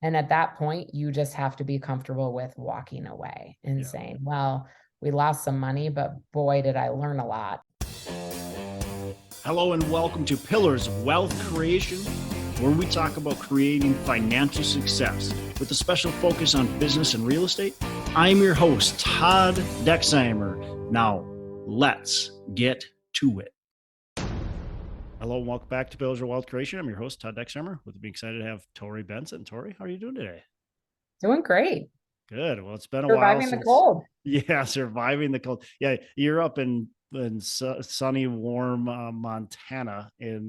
And at that point, you just have to be comfortable with walking away and Yeah. saying, well, we lost some money, but boy, did I learn a lot. Hello and welcome to Pillars of Wealth Creation, where we talk about creating financial success with a special focus on business and real estate. I'm your host, Todd Dexheimer. Now, let's get to it. Hello and welcome back to Pillars of Wealth Creation. I'm your host, Todd Dexheimer. We're excited to have Torrey Benson. Torrey, how are you doing today? Doing great. Good. Well, it's been a while Surviving the since, cold. yeah, surviving the cold. Yeah, you're up in sunny, warm Montana in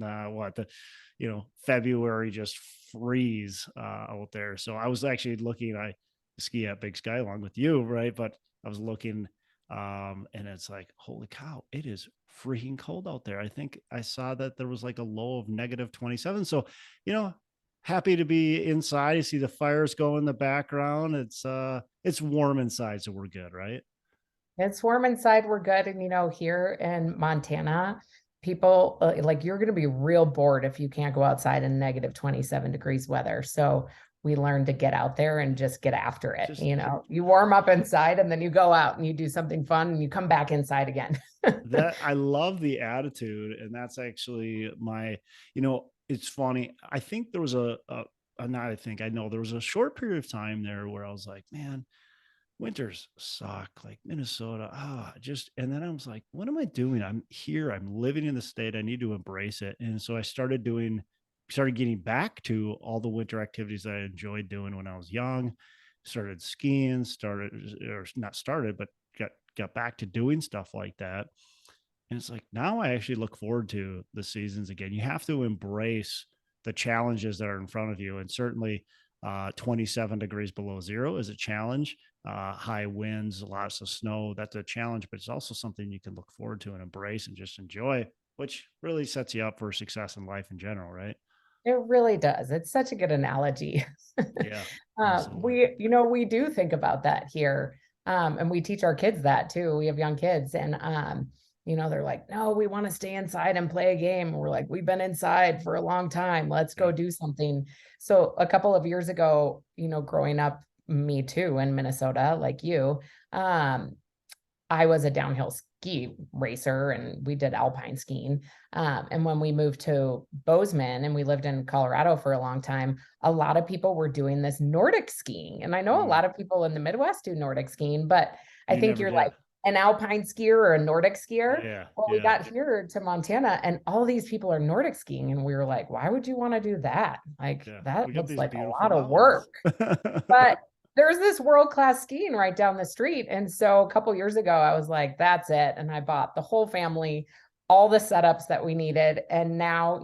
February, just freeze out there. So I was actually looking. I ski at Big Sky along with you, right? But I was looking, and it's like, holy cow, it is freaking cold out there. I think I saw that there was like a low of -27. So, happy to be inside. You see the fires go in the background. It's warm inside, so we're good, right? It's warm inside. We're good. And, here in Montana, people like you're going to be real bored if you can't go outside in -27 degrees weather. So we learned to get out there and just get after it. Just You warm up inside and then you go out and you do something fun and you come back inside again. that I love the attitude, and that's actually it's funny. I think there was not I think I know there was a short period of time there where I was like, man, winters suck, like Minnesota. Just, and then I was like, what am I doing? I'm here, I'm living in the state. I need to embrace it. And so I started getting back to all the winter activities that I enjoyed doing when I was young. Started skiing, or not started, but got back to doing stuff like that. And it's like now I actually look forward to the seasons again. You have to embrace the challenges that are in front of you. And certainly 27 degrees below zero is a challenge. High winds, lots of snow, that's a challenge, but it's also something you can look forward to and embrace and just enjoy, which really sets you up for success in life in general, right? It really does. It's such a good analogy. Yeah, absolutely. We do think about that here. And we teach our kids that too. We have young kids and, they're like, no, we want to stay inside and play a game. And we're like, we've been inside for a long time. Let's go Yeah. do something. So a couple of years ago, growing up, me too, in Minnesota, like you, I was a downhill ski racer and we did alpine skiing. And when we moved to Bozeman and we lived in Colorado for a long time, a lot of people were doing this Nordic skiing. And I know a Mm, lot of people in the Midwest do Nordic skiing, but I you think never you're did. like an alpine skier or a Nordic skier. Yeah. Well, we Yeah. got here to Montana and all these people are Nordic skiing. And we were like, why would you want to do that? Like, Yeah. that We got looks these like a beautiful lot of mountains. work. But there's this world-class skiing right down the street. And so a couple years ago, I was like, that's it. And I bought the whole family, all the setups that we needed. And now,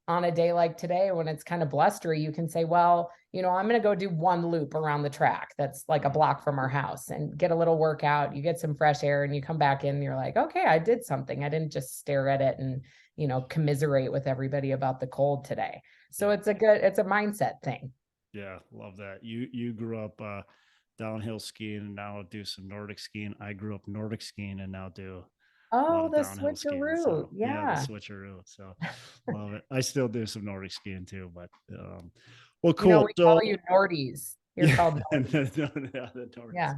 on a day like today, when it's kind of blustery, you can say, well, I'm going to go do one loop around the track that's like a block from our house and get a little workout. You get some fresh air and you come back in and you're like, okay, I did something. I didn't just stare at it and, commiserate with everybody about the cold today. So Yeah. it's a mindset thing. Yeah, love that. You grew up downhill skiing and now do some Nordic skiing. I grew up Nordic skiing and now do a lot Oh, of the downhill skiing. switcheroo. So yeah, the Yeah. switcheroo. So love it. I still do some Nordic skiing too, but well, cool. We call So you Nordies. You're yeah, called Nordies. the Nordics. Yeah.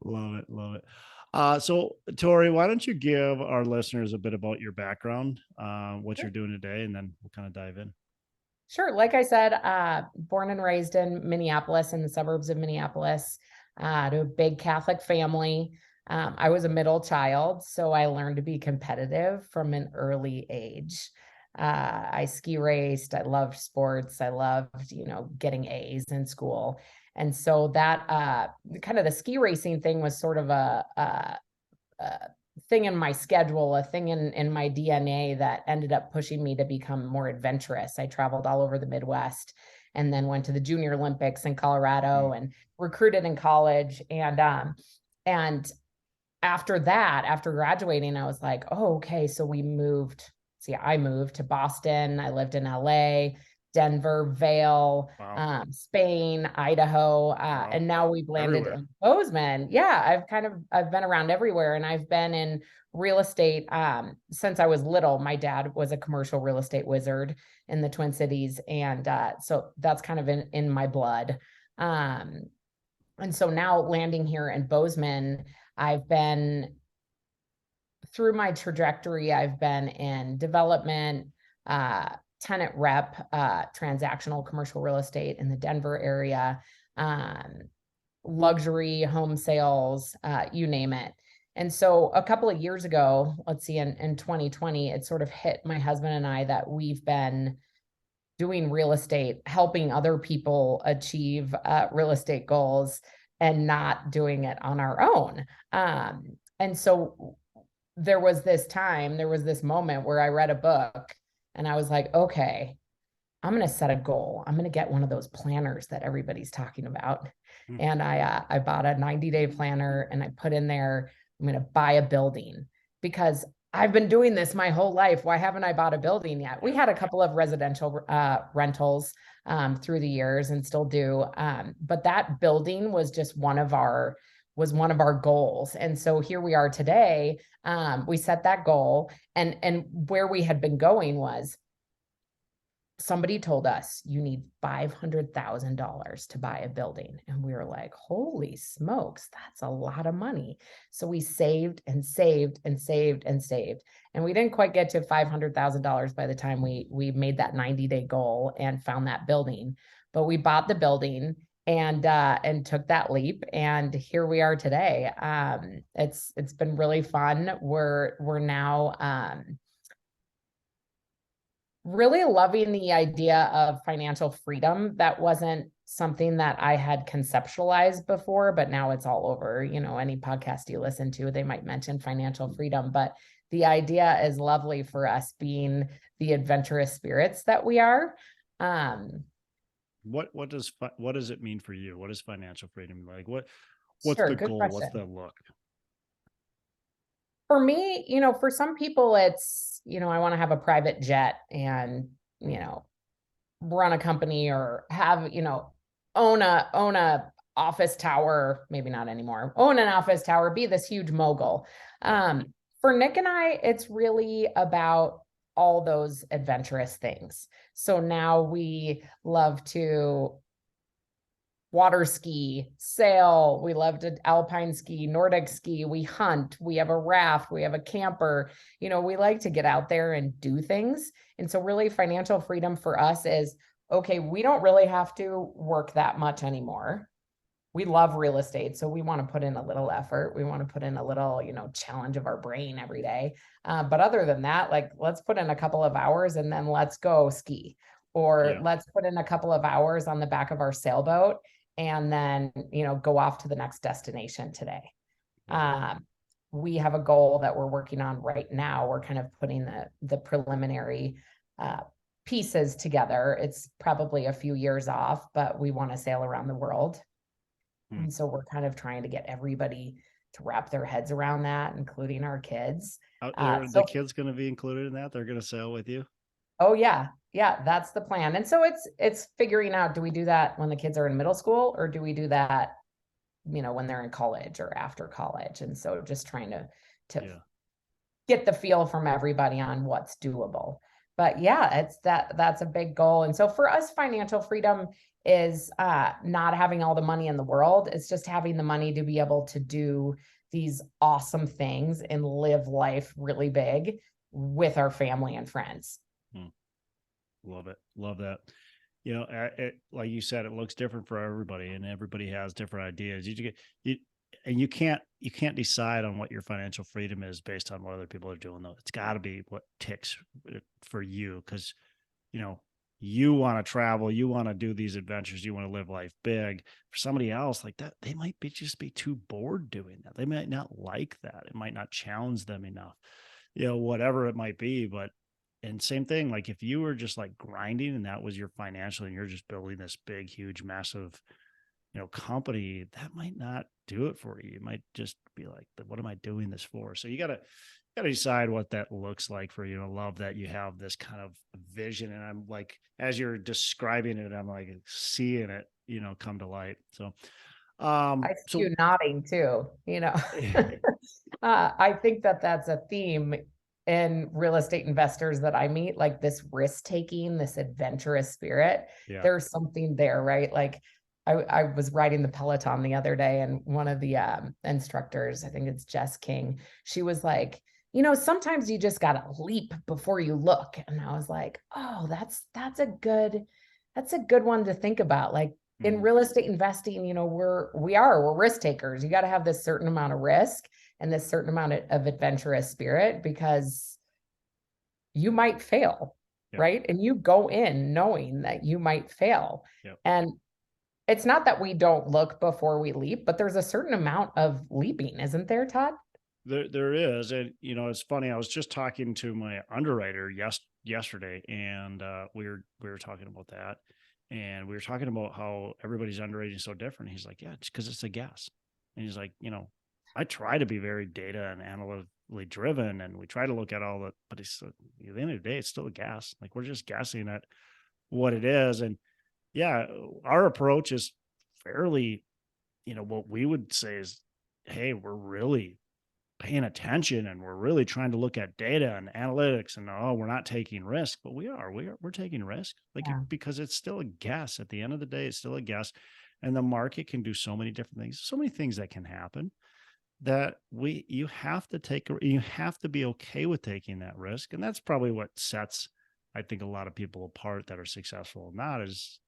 Love it, love it. So Tori, why don't you give our listeners a bit about your background, what Sure. you're doing today, and then we'll kind of dive in. Sure. Like I said, born and raised in Minneapolis, in the suburbs of Minneapolis, to a big Catholic family. I was a middle child, so I learned to be competitive from an early age. I ski raced. I loved sports. I loved, getting A's in school. And so that kind of the ski racing thing was sort of a thing in my schedule, a thing in my DNA that ended up pushing me to become more adventurous. I traveled all over the Midwest and then went to the Junior Olympics in Colorado Mm, and recruited in college. And after that, after graduating, I was like, oh, okay. So I moved to Boston. I lived in LA. Denver, Vail, Wow. Spain, Idaho, Wow. and now we've landed Everywhere. in Bozeman. Yeah, I've been around everywhere, and I've been in real estate since I was little. My dad was a commercial real estate wizard in the Twin Cities, and so that's kind of in my blood. Um, and so now landing here in Bozeman, I've been through my trajectory, I've been in development, uh, tenant rep, transactional commercial real estate in the Denver area, um, luxury home sales, you name it. And so a couple of years ago, let's see, in 2020, it sort of hit my husband and I that we've been doing real estate, helping other people achieve real estate goals and not doing it on our own. And so there was this moment where I read a book and I was like, okay, I'm going to set a goal. I'm going to get one of those planners that everybody's talking about. Hmm. And I bought a 90-day planner and I put in there, I'm going to buy a building because I've been doing this my whole life. Why haven't I bought a building yet? We Yeah. had a couple of residential rentals through the years and still do. But that building was just one of our goals. And so here we are today. We set that goal, and where we had been going was somebody told us you need $500,000 to buy a building. And we were like, holy smokes, that's a lot of money. So we saved and saved and saved and saved. And we didn't quite get to $500,000 by the time we made that 90-day goal and found that building. But we bought the building and took that leap. And here we are today. It's been really fun. We're now really loving the idea of financial freedom. That wasn't something that I had conceptualized before, but now it's all over. You know, any podcast you listen to, they might mention financial freedom, but the idea is lovely for us being the adventurous spirits that we are. Um, What does it mean for you? What is financial freedom? Like what's sure, the good goal? What's question. the look? For me, you know, for some people, it's, you know, I want to have a private jet and, you know, run a company or have, you know, own a office tower, maybe not anymore, own an office tower, be this huge mogul. Yeah. For Nick and I, it's really about all those adventurous things. So now we love to water ski, sail. We love to alpine ski, Nordic ski. We hunt. We have a raft. We have a camper. You know, we like to get out there and do things. And so, really, financial freedom for us is okay, we don't really have to work that much anymore. We love real estate. So, we want to put in a little effort. We want to put in a little, you know, challenge of our brain every day. But other than that, like, let's put in a couple of hours and then let's go ski. Or Yeah. let's put in a couple of hours on the back of our sailboat and then, you know, go off to the next destination today. Love it. Um, we have a goal that we're working on right now. We're kind of putting the preliminary uh, pieces together. It's probably a few years off, but we want to sail around the world. Hmm. And so we're kind of trying to get everybody to wrap their heads around that, including our kids. Out Uh, there, the so kids going to be included in that? They're going to sail with you? Oh yeah. Yeah, that's the plan. And so it's figuring out, do we do that when the kids are in middle school or do we do that, you know, when they're in college or after college? And so just trying to Yeah. get the feel from everybody on what's doable. But yeah, that's a big goal. And so for us, financial freedom is not having all the money in the world. It's just having the money to be able to do these awesome things and live life really big with our family and friends. Hmm. Love it. Love that. You know, like you said, it looks different for everybody, and everybody has different ideas. You and you can't decide on what your financial freedom is based on what other people are doing. Though it's got to be what ticks for you, because you know you want to travel, you want to do these adventures, you want to live life big. For somebody else like that, they might be just be too bored doing that. They might not like that. It might not challenge them enough. You know, whatever it might be, but and same thing, like if you were just like grinding and that was your financial and you're just building this big, huge, massive, you know, company, that might not do it for you. You might just be like, what am I doing this for? So got to decide what that looks like for you. I love that you have this kind of vision. And I'm like, as you're describing it, I'm like seeing it, come to light. So, I see so you nodding too, I think that that's a theme in real estate investors that I meet, like this risk taking, this adventurous spirit. yeah, There's something there, right? Like I was riding the Peloton the other day, and one of the instructors, I think it's Jess King, she was like, sometimes you just gotta leap before you look. And I was like, oh, that's a good one to think about. Like in mhm, real estate investing, we're risk takers. You got to have this certain amount of risk and this certain amount of adventurous spirit, because you might fail, yep, right? And you go in knowing that you might fail. yep. And it's not that we don't look before we leap, but there's a certain amount of leaping, isn't there, Todd? There is, and it's funny. I was just talking to my underwriter yesterday, and we were talking about that, and we were talking about how everybody's underwriting is so different. He's like, "Yeah, it's because it's a guess," and he's like, I try to be very data and analytically driven, and we try to look at all the, but it's at the end of the day, it's still a guess. Like we're just guessing at what it is, and yeah, our approach is fairly, what we would say is, hey, we're really paying attention and we're really trying to look at data and analytics, and oh, we're not taking risk, but we're taking risk, like Yeah. because it's still a guess. At the end of the day, it's still a guess, and the market can do so many different things, so many things that can happen, that you have to you have to be okay with taking that risk. And that's probably what sets, I think, a lot of people apart that are successful or not, is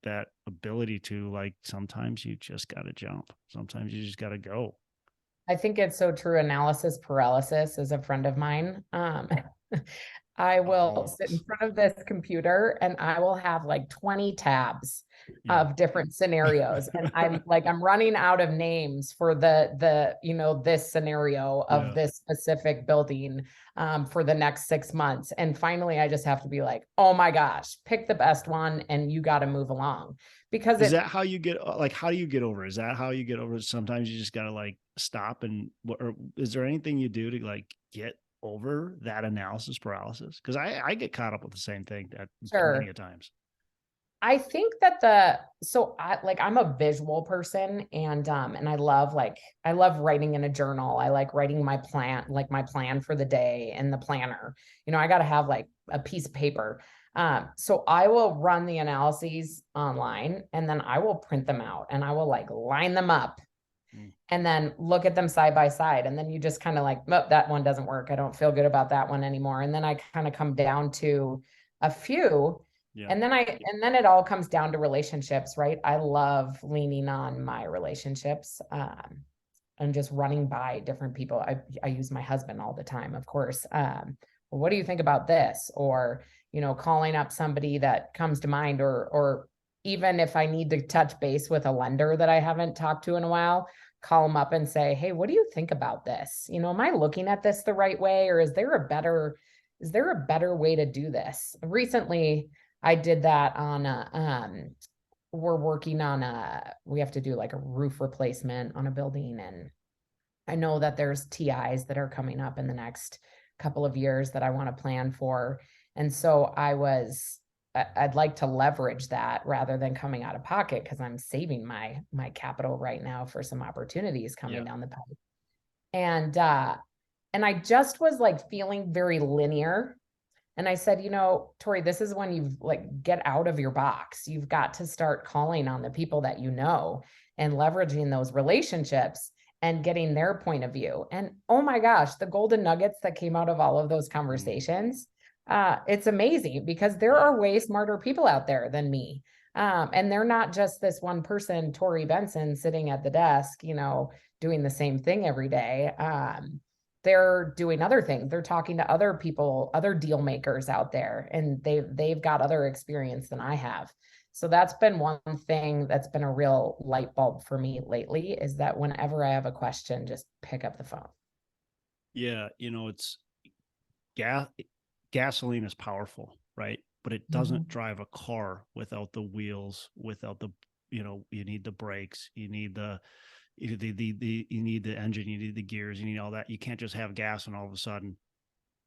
that ability to, like, sometimes you just got to jump, sometimes you just got to go. I think it's so true. Analysis paralysis is a friend of mine. I will sit in Almost. front of this computer and I will have like 20 tabs Yeah. of different scenarios. And I'm running out of names for this scenario of Yeah. this specific building for the next 6 months. And finally, I just have to be like, oh my gosh, pick the best one and you got to move along, because Is that how you get, like, how do you get over? Is that how you get over it? Sometimes you just gotta, like, stop, and what, or is there anything you do to, like, get over that analysis paralysis? Because I get caught up with the same thing at plenty sure. of times. I think that I'm a visual person, and I love writing in a journal. I like writing my plan for the day in the planner. I got to have like a piece of paper. So I will run the analyses online and then I will print them out and I will like line them up Mm, and then look at them side by side. And then you just kind of like, nope, that one doesn't work. I don't feel good about that one anymore. And then I kind of come down to a few. yeah. And then it all comes down to relationships, right? I love leaning on my relationships, and just running by different people. I use my husband all the time, of course. Well, what do you think about this? Or, calling up somebody that comes to mind, or even if I need to touch base with a lender that I haven't talked to in a while, call them up and say, hey, what do you think about this? Am I looking at this the right way? Or is there a better way to do this? Recently, I did that on we're working on we have to do like a roof replacement on a building. And I know that there's TIs that are coming up in the next couple of years that I want to plan for. And so I'd like to leverage that rather than coming out of pocket, because I'm saving my capital right now for some opportunities coming Yeah. down the pipe. And I just was like feeling very linear. And I said, Tori, this is when you like get out of your box. You've got to start calling on the people that you know and leveraging those relationships and getting their point of view. And oh my gosh, the golden nuggets that came out of all of those Mm, conversations, it's amazing, because there yeah. are way smarter people out there than me. And they're not just this one person, Torrey Benson, sitting at the desk, doing the same thing every day. They're doing other things. They're talking to other people, other deal makers out there, and they've got other experience than I have. So that's been one thing that's been a real light bulb for me lately, is that whenever I have a question, just pick up the phone. Yeah. It's gas gasoline is powerful, right? But it doesn't Mhm. drive a car without the wheels, without the, you need the brakes, you need the, you need the engine, you need the gears, you need all that. You can't just have gas and all of a sudden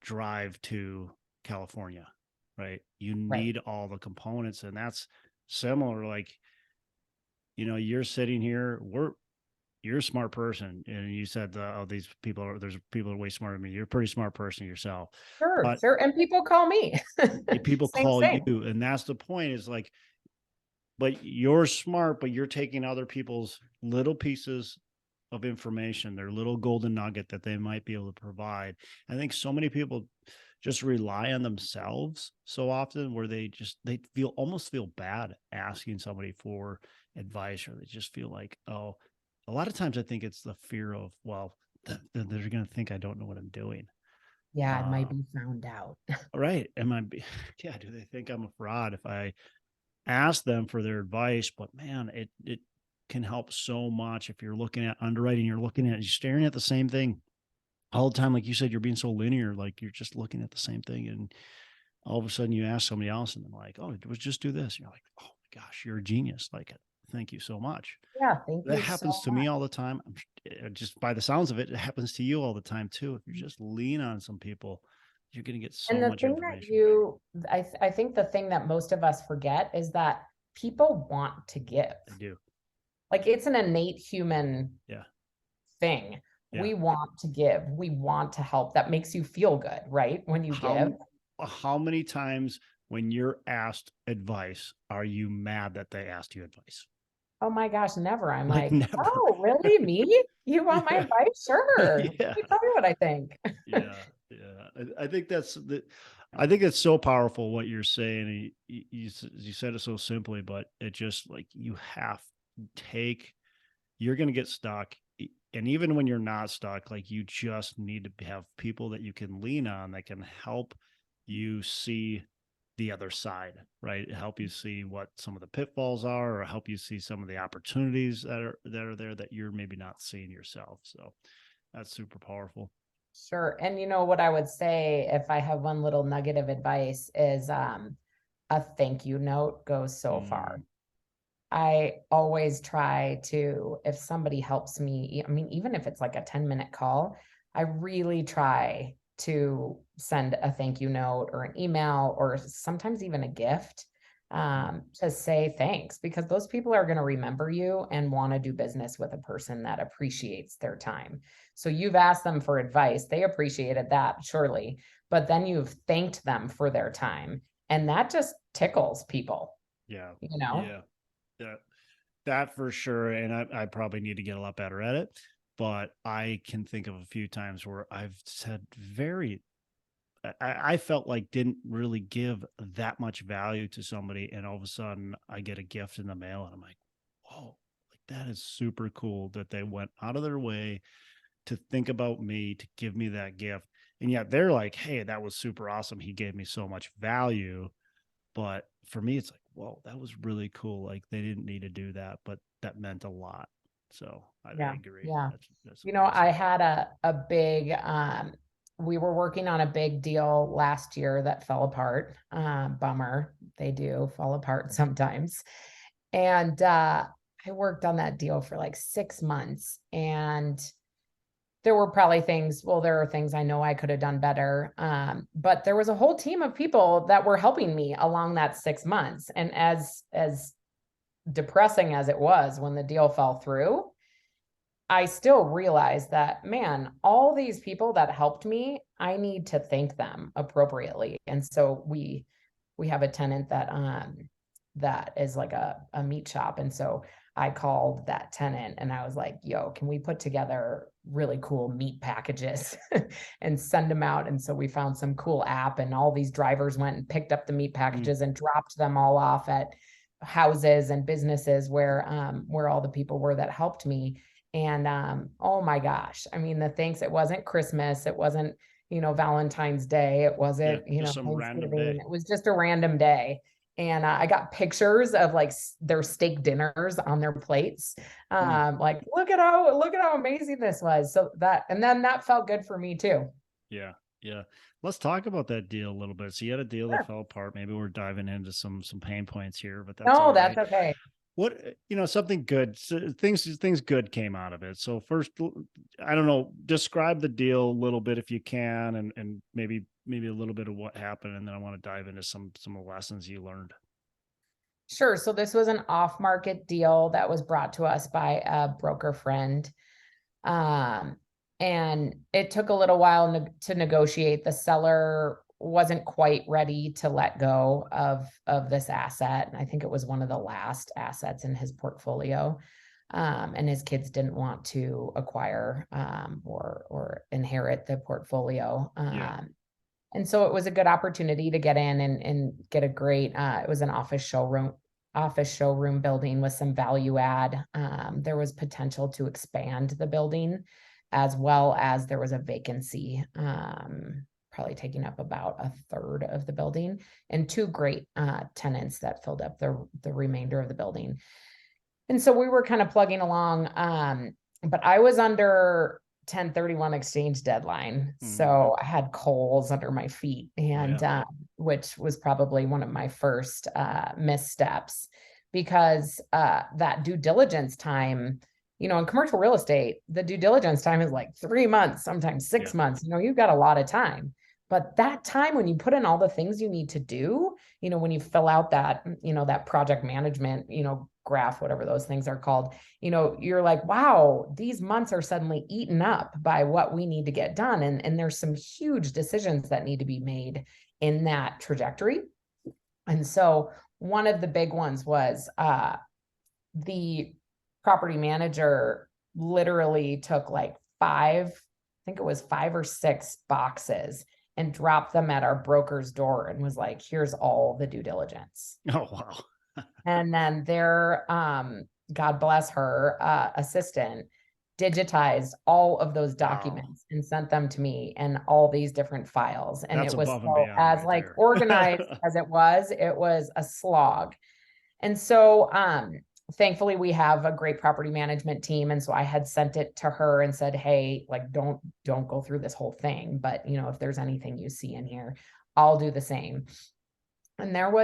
drive to California, right? You Right. need all the components, and that's similar. Like, you're sitting here, you're a smart person, and you said, oh, there's people that are way smarter than me. You're a pretty smart person yourself, Sure, but sure. And people call me. people Same, call you, same. and that's the point. Is like, but you're smart, but you're taking other people's little pieces of information, their little golden nugget that they might be able to provide. I think so many people just rely on themselves so often, where they almost feel bad asking somebody for advice, or they just feel like, oh, a lot of times I think it's the fear of, well, they're going to think I don't know what I'm doing. Yeah, it might Uh, be found out. right. Yeah. Do they think I'm a fraud if I ask them for their advice? But man, it can help so much. If you're looking at underwriting, you're staring at the same thing all the time. Like you said, you're being so linear, like you're just looking at the same thing. And all of a sudden you ask somebody else and they're like, oh, it was just do this. And you're like, oh my gosh, you're a genius. Like, thank you so much. Yeah, thank That you so happens to much. me all the time. Just by the sounds of it, it happens to you all the time too. If you just lean on some people, you're going to get And so the much thing that information. I think the thing that most of us forget is that people want to give. I do. Like it's an innate human Yeah. thing. Yeah. We want to give. We want to help. That makes you feel good, right? When you give. How how many times when you're asked advice are you mad that they asked you advice? Oh my gosh, never. I'm Like, like, never. oh, really? Me? You want my Yeah. advice? Sure. Let Yeah. me tell you what I think. Yeah. Yeah. I think I think it's so powerful what you're saying. And you said it so simply, but it just, like, you have to take, you're going to get stuck. And even when you're not stuck, like, you just need to have people that you can lean on that can help you see the other side, right? Help you see what some of the pitfalls are, or help you see some of the opportunities that are there that you're maybe not seeing yourself. So that's super powerful. Sure. And you know what I would say if I have one little nugget of advice is a thank you note goes so far. Mm, I always try to, if somebody helps me, I mean, even if it's like a 10-minute call, I really try to send a thank you note or an email or sometimes even a gift mm, to say thanks, because those people are going to remember you and want to do business with a person that appreciates their time. So you've asked them for advice, they appreciated that, surely, but then you've thanked them for their time. And that just tickles people, yeah. you know? Yeah. That that for sure. And I probably need to get a lot better at it. But I can think of a few times where I've said I felt like didn't really give that much value to somebody, and all of a sudden I get a gift in the mail, and I'm like, "Whoa, like, that is super cool that they went out of their way to think about me, to give me that gift." And yet they're like, "Hey, that was super awesome. He gave me so much value." But for me, it's like, "Whoa, that was really cool." Like, they didn't need to do that, but that meant a lot. So I Yeah, agree. yeah. That's You know, I awesome. had a big we were working on a big deal last year that fell apart. Bummer. They do fall apart sometimes. And I worked on that deal for like 6 months, and there were probably things, well, there are things I know I could have done better. But there was a whole team of people that were helping me along that 6 months. And as depressing as it was when the deal fell through, I still realize that, man, all these people that helped me, I need to thank them appropriately. And so we have a tenant that is like a meat shop. And so I called that tenant and I was like, yo, can we put together really cool meat packages and send them out? And so we found some cool app, and all these drivers went and picked up the meat Mm, packages and dropped them all off at houses and businesses where all the people were that helped me. And oh my gosh, I mean, the things, it wasn't Christmas, it wasn't, Valentine's Day, it yeah, wasn't, just some random Thanksgiving, day. it was just a random day. And I got pictures of like their steak dinners on their plates. Mm. Like, look at how amazing this was. So and then that felt good for me too. Yeah, yeah. Let's talk about that deal a little bit. So you had a deal that Sure. fell apart. Maybe we're diving into some pain points here, but that's No, all that's right. okay. What, something good, things good came out of it. So first, I don't know, describe the deal a little bit if you can, and maybe a little bit of what happened, and then I want to dive into some of the lessons you learned. Sure. So this was an off-market deal that was brought to us by a broker friend. Um, and it took a little while to negotiate. The seller wasn't quite ready to let go of this asset. I think it was one of the last assets in his portfolio. And his kids didn't want to acquire or inherit the portfolio. Yeah. And so it was a good opportunity to get in and get a great, it was an office showroom building with some value add. There was potential to expand the building, as well as there was a vacancy, probably taking up about a third of the building, and two great tenants that filled up the remainder of the building. And so we were kind of plugging along. But I was under 1031 exchange deadline. Mhm. So I had coals under my feet, Oh and yeah. which was probably one of my first missteps, because that due diligence time, in commercial real estate, the due diligence time is like 3 months, sometimes Yeah. 6 months. You've got a lot of time. But that time when you put in all the things you need to do, when you fill out that project management, graph, whatever those things are called, you're like, wow, these months are suddenly eaten up by what we need to get done. And there's some huge decisions that need to be made in that trajectory. And so one of the big ones was the property manager literally took like I think it was 5 or 6 boxes, and dropped them at our broker's door and was like, here's all the due diligence. Oh wow. And then their, God bless her, assistant digitized all of those Wow. documents and sent them to me and all these different files. And That's it was, above and so beyond as right like there. organized as it was a slog. And so, thankfully we have a great property management team. And so I had sent it to her and said, hey, like, don't go through this whole thing. But, if there's anything you see in here, I'll do the same. And there were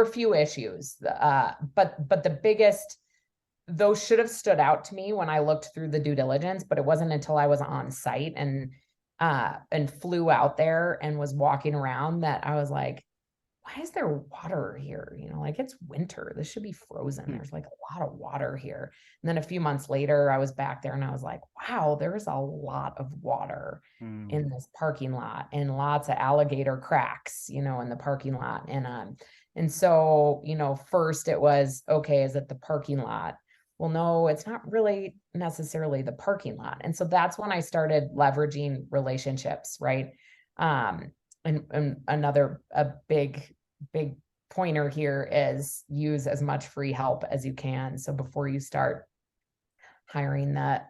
a few issues, but the biggest, those should have stood out to me when I looked through the due diligence, but it wasn't until I was on site and flew out there and was walking around that I was like, why is there water here? Like, it's winter. This should be frozen. Hmm. There's like a lot of water here. And then a few months later, I was back there and I was like, wow, there's a lot of water Hmm. in this parking lot, and lots of alligator cracks, in the parking lot. And so, first it was, okay, is it the parking lot? Well, no, it's not really necessarily the parking lot. And so that's when I started leveraging relationships, right? Um, and a big pointer here is use as much free help as you can. So before you start hiring the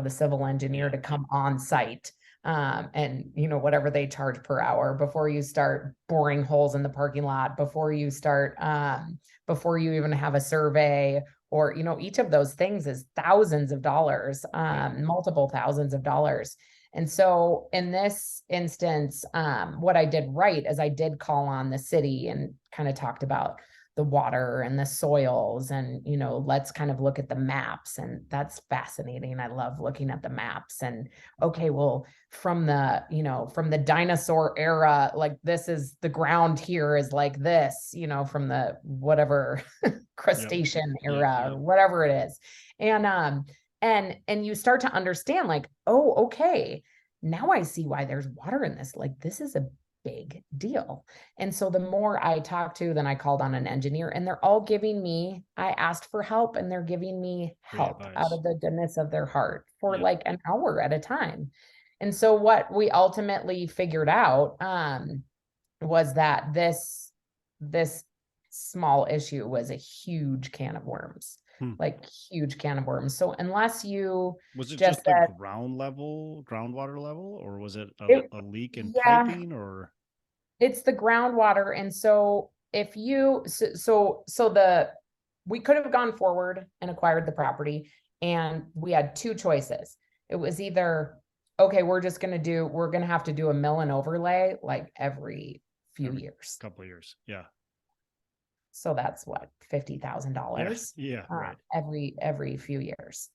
civil engineer Yeah. to come on site, and whatever they charge per hour, before you start boring holes in the parking lot, before you even have a survey, or each of those things is thousands of dollars, Yep. multiple thousands of dollars. And so in this instance, what I did right is I did call on the city and kind of talked about the water and the soils, and let's kind of look at the maps. And that's fascinating. I love looking at the maps. And okay, well, from the dinosaur era, like, this is the ground here is like this, from the whatever Yep. crustacean Yep. era or Yep. whatever it is. And you start to understand, like, oh, okay, now I see why there's water in this. Like, this is a big deal. And so the more I talked to, then I called on an engineer, and I asked for help, and they're giving me Great help out advice. of the goodness of their heart for Yep. like an hour at a time. And so what we ultimately figured out, was that this small issue was a huge can of worms, Hmm. like huge can of worms. So unless you Was it just just the said groundwater level, or was it it, a leak in yeah, piping, or? it's the groundwater. And so if you, so the, we could have gone forward and acquired the property, and we had two choices. It was either, okay, we're going to have to do a mill and overlay like every few Every years. couple of years. Yeah. So that's what, Yeah. $50,000 Yeah. Right. every few years.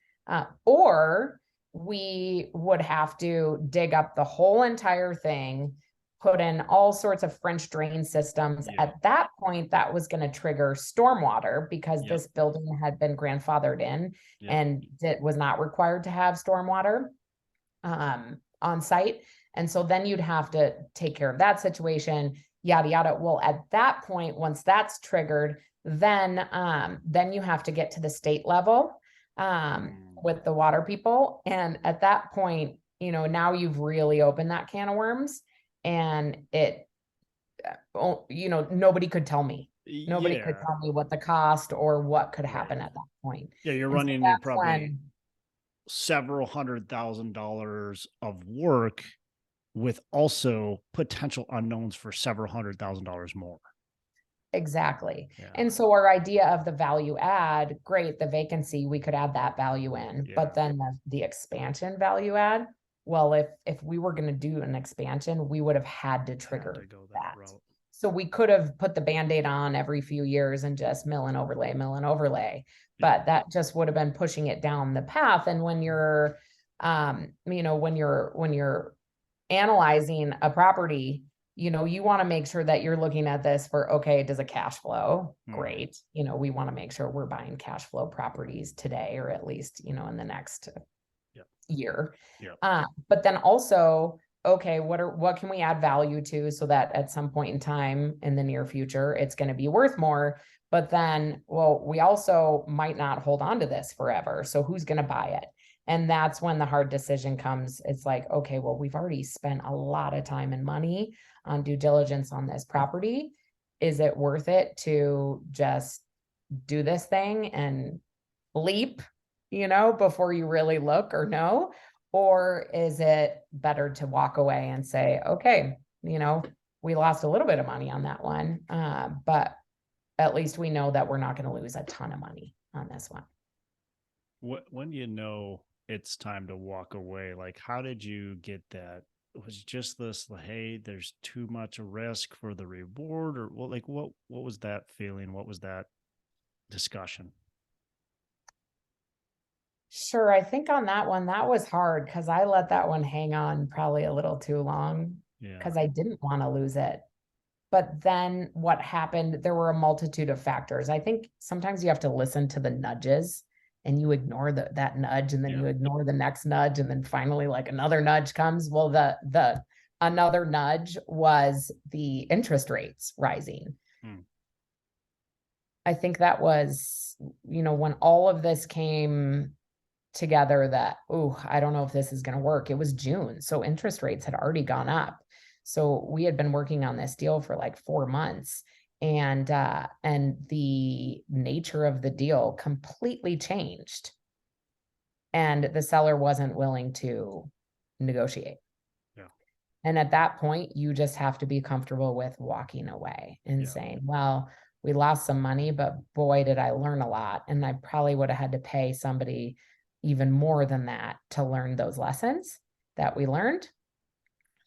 Or we would have to dig up the whole entire thing, put in all sorts of French drain systems. Yeah. At that point, that was going to trigger stormwater because Yep. this building had been grandfathered in Yep. and it was not required to have stormwater on site. And so then you'd have to take care of that situation, yada, yada. Well, at that point, once that's triggered, then you have to get to the state level with the water people. And at that point, now you've really opened that can of worms, and nobody could tell me. Nobody could Yeah. tell me what the cost or what could Right. happen at that point. Yeah. You're And so running into that's probably when, several $100,000 of work with also potential unknowns for several $100,000 more. exactly. Yeah. And so our idea of the value add, great, the vacancy, we could add that value in, Yeah. but then the expansion value add, well, if we were going to do an expansion, we would have had to trigger Had to go that route. So we could have put the Band-Aid on every few years and just mill and overlay. Yeah. But that just would have been pushing it down the path. And when you're, when you're analyzing a property, you want to make sure that you're looking at this for, okay, does it cash flow? Great. We want to make sure we're buying cash flow properties today, or at least, in the next year. But then also, okay, what can we add value to so that at some point in time in the near future, it's going to be worth more. But then, well, we also might not hold on to this forever. So who's going to buy it? And that's when the hard decision comes. It's like, okay, well, we've already spent a lot of time and money on due diligence on this property. Is it worth it to just do this thing and leap, before you really look or know? Or is it better to walk away and say, okay, we lost a little bit of money on that one, but at least we know that we're not going to lose a ton of money on this one. When do you know it's time to walk away? Like, how did you get that? Was just this, hey, there's too much risk for the reward, or what was that feeling? What was that discussion? Sure. I think on that one, that was hard because I let that one hang on probably a little too long because I didn't want to lose it. But then what happened, there were a multitude of factors. I think sometimes you have to listen to the nudges and you ignore that nudge, and then you ignore the next nudge, and then finally like another nudge comes. Well, the another nudge was the interest rates rising. I think that was, when all of this came together, that, I don't know if this is going to work. It was June, so interest rates had already gone up. So we had been working on this deal for like 4 months, and the nature of the deal completely changed, and the seller wasn't willing to negotiate. And at that point, you just have to be comfortable with walking away and saying, well, we lost some money, but boy, did I learn a lot. And I probably would have had to pay somebody even more than that to learn those lessons that we learned.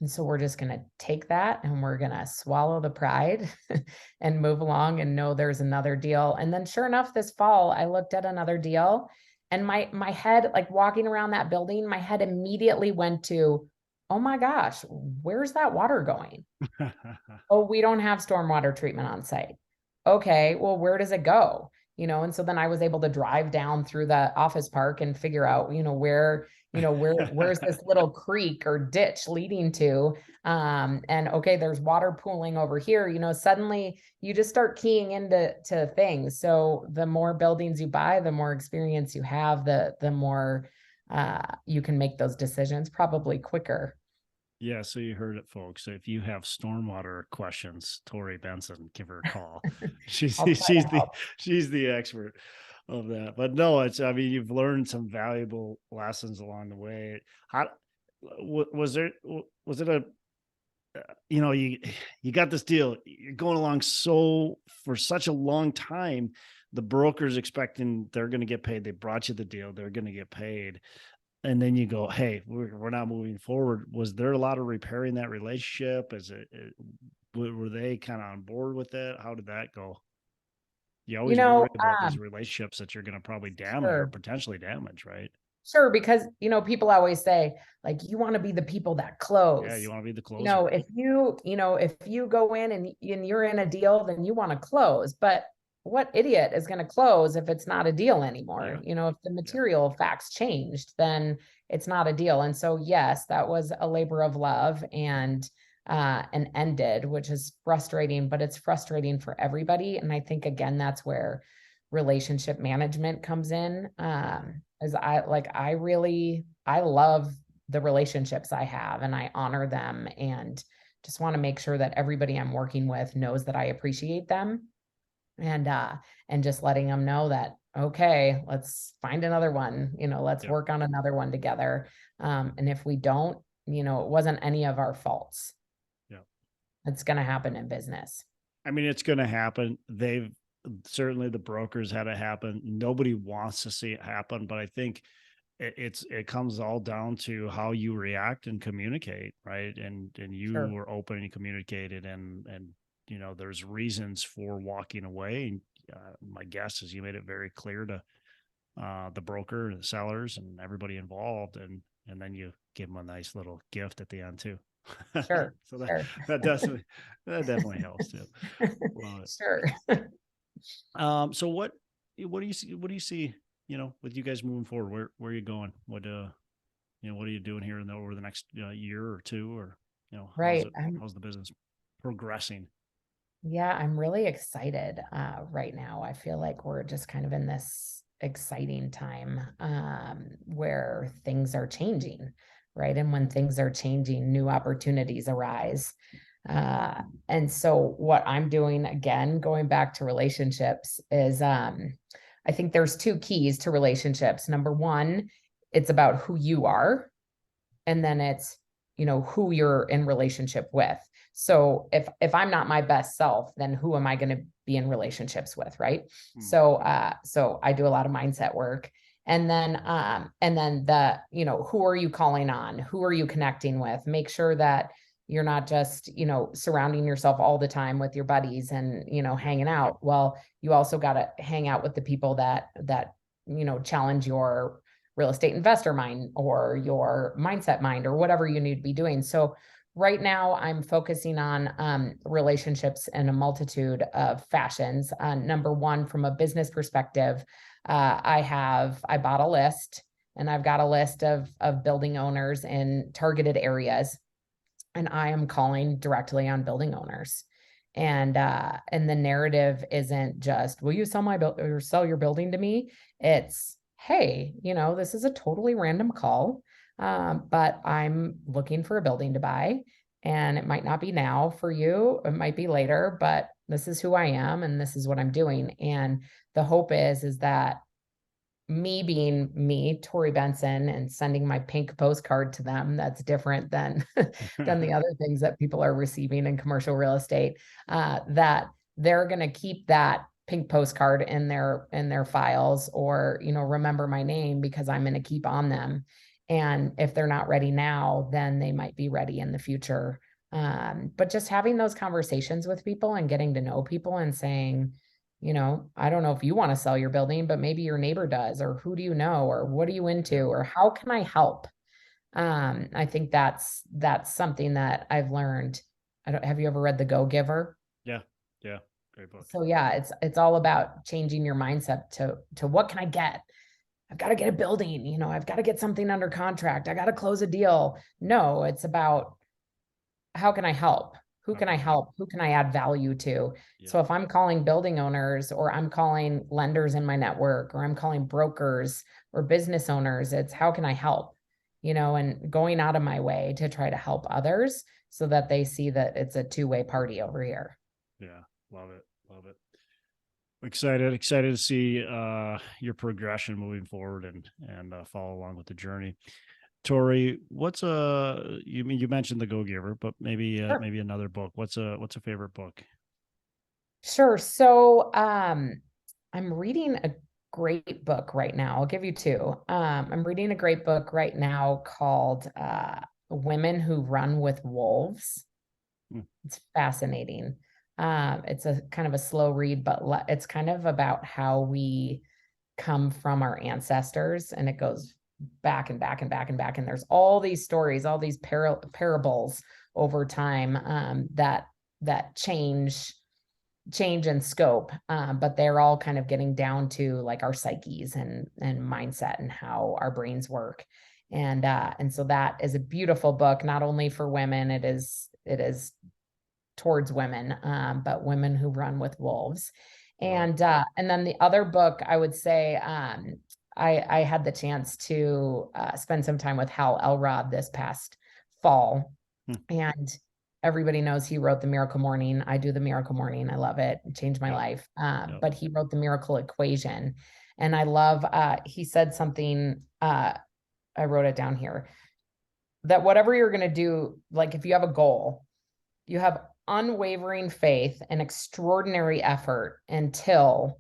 And so we're just going to take that and we're going to swallow the pride and move along and know there's another deal. And then sure enough, this fall, I looked at another deal, and my head, like walking around that building, my head immediately went to, oh my gosh, where's that water going? Oh, we don't have stormwater treatment on site. Okay, well, where does it go? And so then I was able to drive down through the office park and figure out, where's this little creek or ditch leading to? And okay, there's water pooling over here. Suddenly you just start keying into things. So the more buildings you buy, the more experience you have, the more you can make those decisions probably quicker. Yeah, so you heard it, folks. So if you have stormwater questions, Torrey Benson, give her a call. she's the expert of that. But no, you've learned some valuable lessons along the way. How was it a you got this deal, you're going along for such a long time, the broker's expecting they're going to get paid, they brought you the deal, they're going to get paid, and then you go, hey, we're not moving forward. Was there a lot of repairing that relationship? Were they kind of on board with it? How did that go? You You always know, worry about these relationships that you're going to probably damage or sure. potentially damage, right? Sure, because people always say, like, you want to be the people that Yeah, you close. want to be the closer. If you go in and you're in a deal, then you want to close. But what idiot is going to close if it's not a deal anymore? Yeah, If the yeah, material facts changed, then it's not a deal. And so, yes, that was a labor of love and ended, which is frustrating, but it's frustrating for everybody. And I think again, that's where relationship management comes in. As I love the relationships I have and I honor them and just want to make sure that everybody I'm working with knows that I appreciate them and just letting them know that, okay, let's find another one, let's yeah, work on another one together. And if we don't, it wasn't any of our faults. yeah. It's going to happen in business. I mean, it's going to happen. They've certainly the brokers had it happen. Nobody wants to see it happen, but I think it comes all down to how you react and communicate, right? And you Sure. were open and communicated, and there's reasons for walking away. And my guess is you made it very clear to the broker, the sellers, and everybody involved, and then you give them a nice little gift at the end too. Sure. So that Sure. that definitely that definitely helps too. Love it. Sure. So what do you see? What do you see? With you guys moving forward, where are you going? What are you doing here over the next year or two, or Right. how's the business progressing? Yeah, I'm really excited right now. I feel like we're just kind of in this exciting time where things are changing, right? And when things are changing, new opportunities arise. And so, what I'm doing again, going back to relationships, is I think there's two keys to relationships. Number one, it's about who you are, and then it's who you're in relationship with. So if I'm not my best self, then who am I going to be in relationships with, right? Hmm. So I do a lot of mindset work. And then who are you calling on, who are you connecting with? Make sure that you're not just surrounding yourself all the time with your buddies and Yep. hanging out. Well, you also got to hang out with the people that challenge your real estate investor mind or your mindset mind or whatever you need to be doing. So right now I'm focusing on relationships in a multitude of fashions. Number one, from a business perspective, I bought a list, and I've got a list of building owners in targeted areas, and I am calling directly on building owners. And the narrative isn't just, will you sell my build or sell your building to me? It's, hey, this is a totally random call, but I'm looking for a building to buy, and it might not be now for you, it might be later, but this is who I am and this is what I'm doing. And the hope is that me being me, Torrey Benson, and sending my pink postcard to them, that's different than than the other things that people are receiving in commercial real estate, that they're going to keep that pink postcard in their files, or remember my name because I'm going to keep on them. And if they're not ready now, then they might be ready in the future. But just having those conversations with people and getting to know people and saying, I don't know if you want to sell your building, but maybe your neighbor does, or who do you know, or what are you into, Yeah, or how can I help? I think that's something that I've learned. Have you ever read The Go Giver? yeah, yeah. Great book. So yeah, it's all about changing your mindset to what can I get? I've got to get a building, I've got to get something under contract. I got to close a deal. No, it's about how can I help? Who How can can I I help? help? Who can I add value to? Yep. So if I'm calling building owners, or I'm calling lenders in my network, or I'm calling brokers or business owners, it's how can I help? And going out of my way to try to help others so that they see that it's a two-way party over here. Yeah. Love it. Love it. Excited to see your progression moving forward and follow along with the journey. Tori, you mentioned The Go Giver, but Sure. maybe another book. What's a favorite book? Sure. So I'm reading a great book right now. I'll give you two. I'm reading a great book right now called Women Who Run with Wolves. Hmm. It's fascinating. It's a kind of a slow read, but it's kind of about how we come from our ancestors, and it goes back and back and back and back. And there's all these stories, all these parables over time, that change in scope, but they're all kind of getting down to like our psyches and mindset and how our brains work. And so that is a beautiful book, not only for women, it is towards women, but women who run with wolves. And then the other book, I would say, I had the chance to spend some time with Hal Elrod this past fall. And everybody knows he wrote The Miracle Morning. I do The Miracle Morning. I love it. It changed my life. But he wrote The Miracle Equation. And I love, he said something, I wrote it down here, that whatever you're going to do, like if you have a goal, you have unwavering faith and extraordinary effort until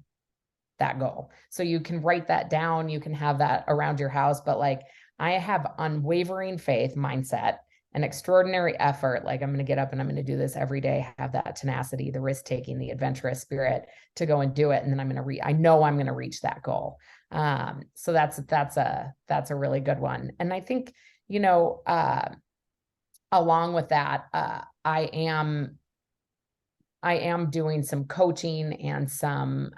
that goal. So you can write that down, you can have that around your house, but like I have unwavering faith mindset and extraordinary effort. Like I'm going to get up and I'm going to do this every day, have that tenacity, the risk taking, the adventurous spirit to go and do it. And then I'm going to I know I'm going to reach that goal. So that's a really good one. And I think, along with that, I am doing some coaching and some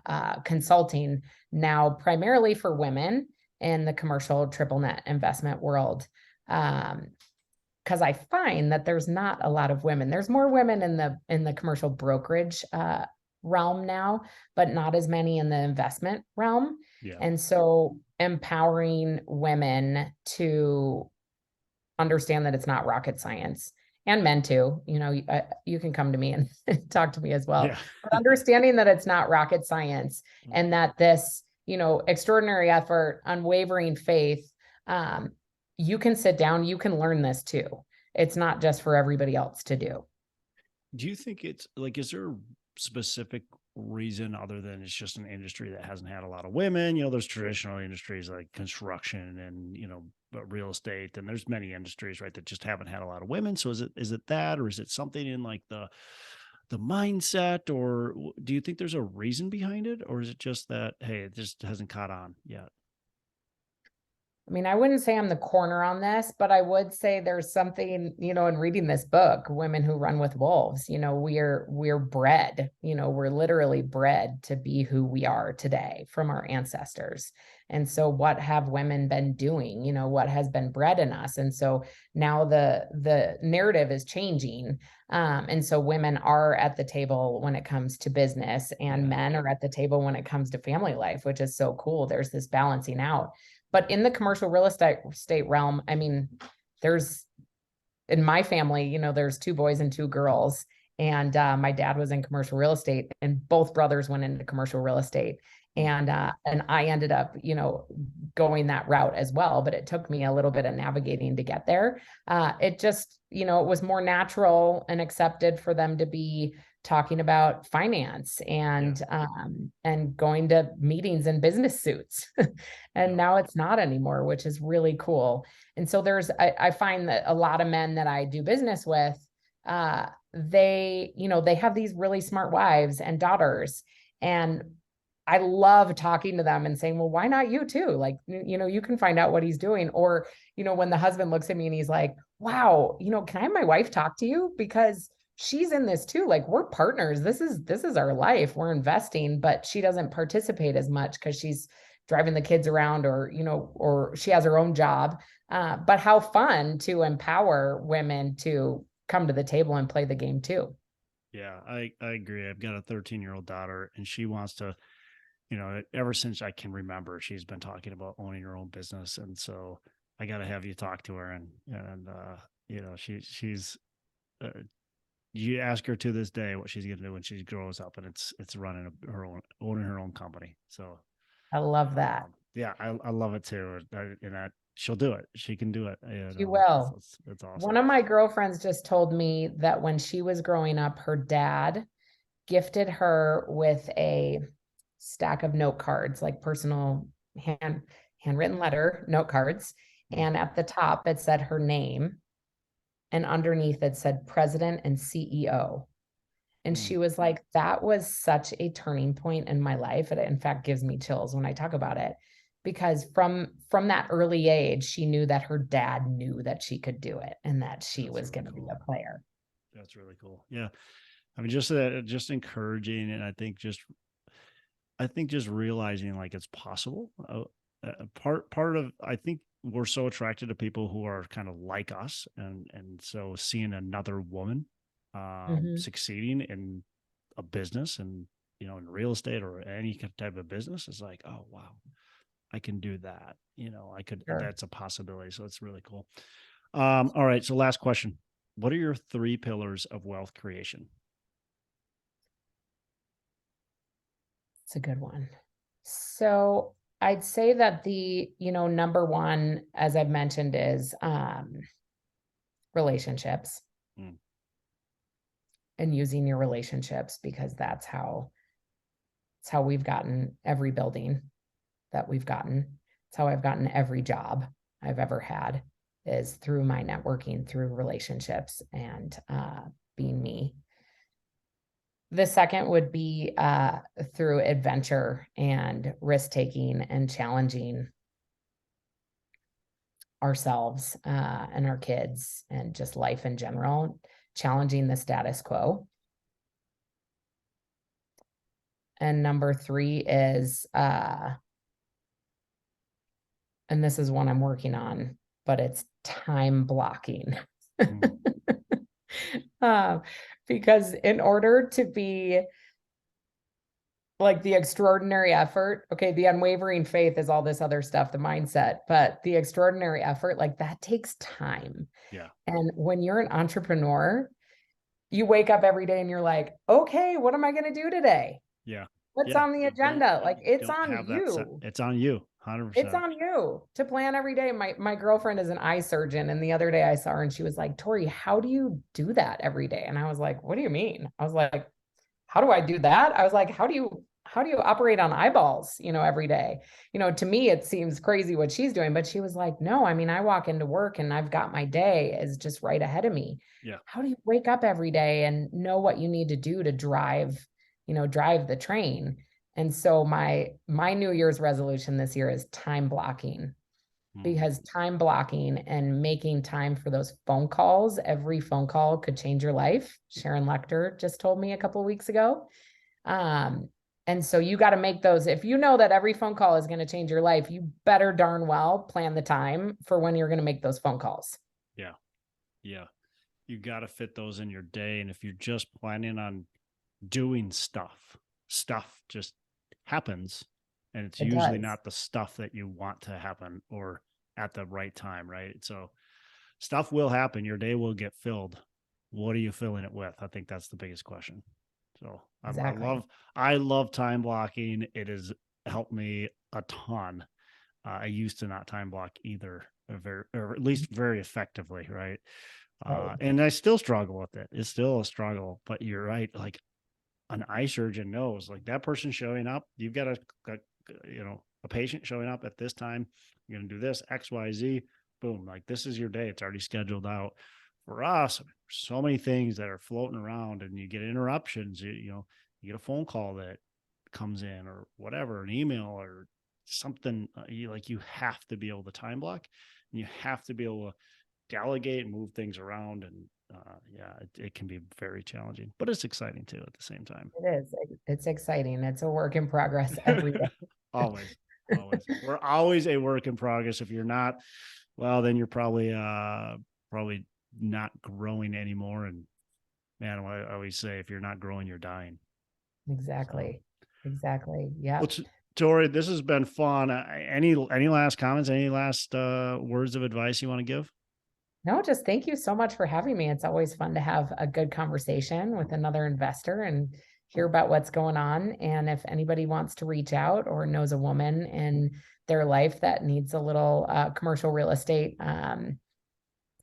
consulting now, primarily for women in the commercial triple net investment world. Because I find that there's not a lot of women. There's more women in the commercial brokerage realm now, but not as many in the investment realm. Yeah. And so empowering women to understand that it's not rocket science, and men too, you can come to me and talk to me as well, but understanding that it's not rocket science, and that this, extraordinary effort, unwavering faith, you can sit down, you can learn this too. It's not just for everybody else to do. Do you think it's like, is there a specific reason other than it's just an industry that hasn't had a lot of women? There's traditional industries like construction and, real estate, and there's many industries, right, that just haven't had a lot of women. So is it that, or is it something in like the mindset, or do you think there's a reason behind it, or is it just that, hey, it just hasn't caught on yet? I mean, I wouldn't say I'm the corner on this, but I would say there's something, in reading this book, Women Who Run with Wolves, we're bred, we're literally bred to be who we are today from our ancestors. And so what have women been doing? What has been bred in us? And so now the narrative is changing. And so women are at the table when it comes to business, and men are at the table when it comes to family life, which is so cool. There's this balancing out. But in the commercial real estate realm, I mean, in my family, there's 2 boys and 2 girls. And my dad was in commercial real estate, and both brothers went into commercial real estate. And I ended up, going that route as well. But it took me a little bit of navigating to get there. It just, it was more natural and accepted for them to be talking about finance and going to meetings in business suits. And now it's not anymore, which is really cool. And so I find that a lot of men that I do business with, they have these really smart wives and daughters, and I love talking to them and saying, well, why not you too? Like, you can find out what he's doing. Or, when the husband looks at me and he's like, wow, can I have my wife talk to you? Because she's in this too. Like, we're partners. This is our life. We're investing, but she doesn't participate as much because she's driving the kids around, or, or she has her own job. But how fun to empower women to come to the table and play the game too. Yeah, I agree. I've got a 13-year-old daughter, and she wants to, ever since I can remember, she's been talking about owning her own business. And so I got to have you talk to her, and she's, you ask her to this day what she's going to do when she grows up, and it's owning her own company. So I love that. Yeah, I love it too. And she'll do it. She can do it. She will. It's awesome. One of my girlfriends just told me that when she was growing up, her dad gifted her with a stack of note cards, like personal handwritten letter note cards. And at the top, it said her name. And underneath it said president and CEO. And Mm, she was like, that was such a turning point in my life. It in fact gives me chills when I talk about it, because from that early age, she knew that her dad knew that she could do it and that she that's was really going to be cool. a player. That's really cool. Yeah. I mean, just that, just encouraging. And I think just realizing like it's possible. Part of, I think we're so attracted to people who are kind of like us. And so seeing another woman Mhm. succeeding in a business and, in real estate or any type of business is like, oh, wow, I can do that. Sure. That's a possibility. So it's really cool. All right. So last question. What are your three pillars of wealth creation? It's a good one. So I'd say that number one, as I've mentioned, is relationships, Mm, and using your relationships, because it's how we've gotten every building that we've gotten. It's how I've gotten every job I've ever had, is through my networking, through relationships, and being me. The second would be through adventure and risk taking and challenging ourselves and our kids and just life in general, challenging the status quo. And number three is, and this is one I'm working on, but it's time blocking. mm, uh, because in order to be like the extraordinary effort, okay, the unwavering faith is all this other stuff, the mindset, but the extraordinary effort, like that takes time. yeah. And when you're an entrepreneur, you wake up every day and you're like, okay, what am I going to do today? Yeah. What's Yeah. on the You don't agenda? Like it's don't on have that set. you. It's on you. It's 100%. on you to plan every day. My girlfriend is an eye surgeon, and the other day I saw her and she was like, Tori, how do you do that every day? And I was like, what do you mean? I was like, how do I do that? I was like, how do you operate on eyeballs, every day? To me, it seems crazy what she's doing, but she was like, no, I mean, I walk into work and I've got my day is just right ahead of me. Yeah. How do you wake up every day and know what you need to do to drive the train? And so my New Year's resolution this year is time blocking, Mm, because time blocking and making time for those phone calls, every phone call could change your life. Sharon Lechter just told me a couple of weeks ago. Um, and so you got to make those. If you know that every phone call is going to change your life, you better darn well plan the time for when you're going to make those phone calls. yeah. Yeah. You got to fit those in your day. And if you're just planning on doing stuff just happens. And it's It usually does. not the stuff that you want to happen or at the right time. Right. So stuff will happen. Your day will get filled. What are you filling it with? I think that's the biggest question. So Exactly. I love time blocking. It has helped me a ton. I used to not time block either, or at least very effectively, right? Right. And I still struggle with it. It's still a struggle, but you're right. Like an eye surgeon knows, like that person showing up, you've got a patient showing up at this time. You're going to do this X, Y, Z. Boom. Like this is your day. It's already scheduled out. For us, so many things that are floating around, and you get interruptions. You get a phone call that comes in, or whatever, an email or something. You have to be able to time block, and you have to be able to delegate and move things around. And yeah, it can be very challenging, but it's exciting too at the same time. It is. It's exciting. It's a work in progress every day. Always, always. We're always a work in progress. If you're not, well, then you're probably not growing anymore. And man, I always say, if you're not growing, you're dying. So, Exactly. Exactly. well, Yep. Tori, this has been fun. Any last comments? Any last words of advice you want to give? No, just thank you so much for having me. It's always fun to have a good conversation with another investor and hear about what's going on. And if anybody wants to reach out or knows a woman in their life that needs a little commercial real estate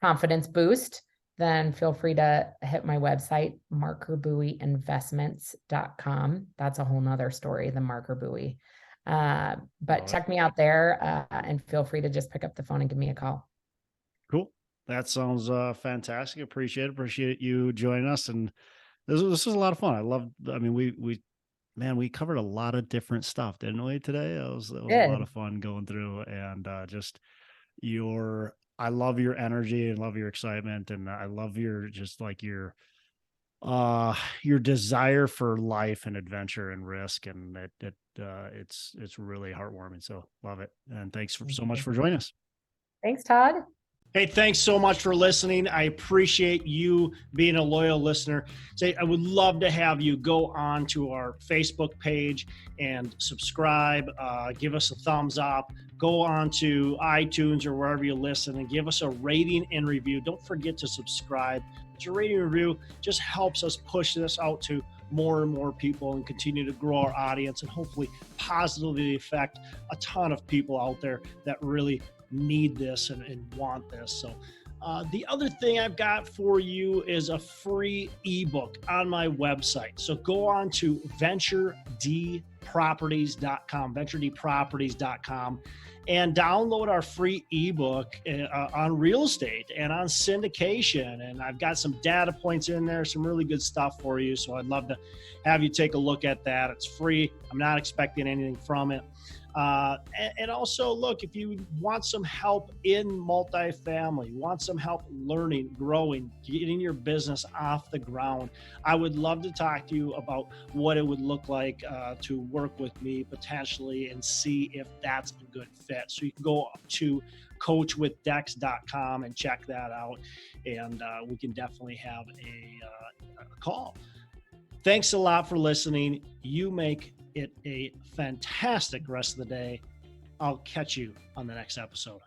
confidence boost, then feel free to hit my website, markerbuoyinvestments.com. That's a whole nother story, the marker buoy. But Love it. check me out there and feel free to just pick up the phone and give me a call. Cool. That sounds fantastic. Appreciate it. Appreciate you joining us. And this was a lot of fun. I mean, man, we covered a lot of different stuff, didn't we today? It was a lot Good. of fun going through, and just I love your energy and love your excitement, and I love your desire for life and adventure and risk, and it's really heartwarming. So love it, and so much for joining us. Thanks, Todd. Hey, thanks so much for listening. I appreciate you being a loyal listener. Say, I would love to have you go on to our Facebook page and subscribe. Give us a thumbs up. Go on to iTunes or wherever you listen and give us a rating and review. Don't forget to subscribe. Your rating and review just helps us push this out to more and more people and continue to grow our audience and hopefully positively affect a ton of people out there that really need this and want this. So the other thing I've got for you is a free ebook on my website. So go on to venturedproperties.com, and download our free ebook on real estate and on syndication. And I've got some data points in there, some really good stuff for you. So I'd love to have you take a look at that. It's free. I'm not expecting anything from it. And also, look, if you want some help in multifamily, want some help learning, growing, getting your business off the ground, I would love to talk to you about what it would look like to work with me potentially and see if that's a good fit. So you can go to coachwithdex.com and check that out, and we can definitely have a call. Thanks a lot for listening. You make it a fantastic rest of the day. I'll catch you on the next episode.